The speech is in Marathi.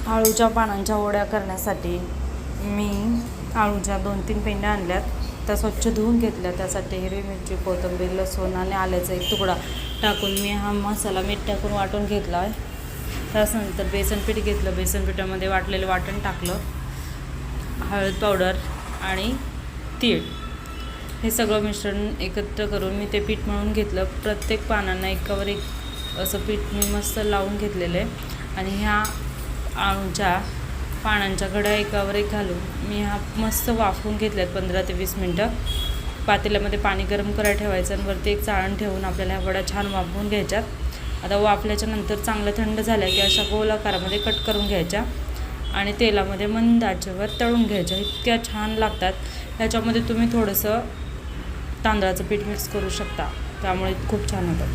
आळूच्या पानांच्या वड्या करण्यासाठी मी आळूच्या 2-3 पेंड्या आणल्यात. त्या स्वच्छ धुवून घेतल्या. त्यासाठी हिरवी मिरची, कोथिंबीर, लसूण आणि आल्याचा एक तुकडा टाकून मी हा मसाला मीठ टाकून वाटून घेतला आहे. त्यानंतर बेसनपीठ घेतलं. बेसनपीठामध्ये वाटलेलं वाटण टाकलं. हळद पावडर आणि तीळ हे सगळं मिश्रण एकत्र करून मी ते पीठ मळून घेतलं. प्रत्येक पानांना एकावर एक असं पीठ मी मस्त लावून घेतलेलं आहे. आणि ह्या आळूच्या पानांच्या घड्या एकावर एक घालून मी हा मस्त वाफवून घेतल्यात 15 ते 20 मिनटं. पातेल्यामध्ये पाणी गरम करायला ठेवायचं आणि वरती एक चाळण ठेवून आपल्याला ह्या वड्या छान वाफवून घ्यायच्यात. आता वाफल्याच्या नंतर चांगलं थंड झाल्या की अशा गोल आकारामध्ये कट करून घ्यायच्या आणि तेलामध्ये मंद आचेवर तळून घ्यायच्या. इतक्या छान लागतात. ह्याच्यामध्ये तुम्ही थोडंसं तांदळाचं पीठ मिक्स करू शकता, त्यामुळे खूप छान होतं.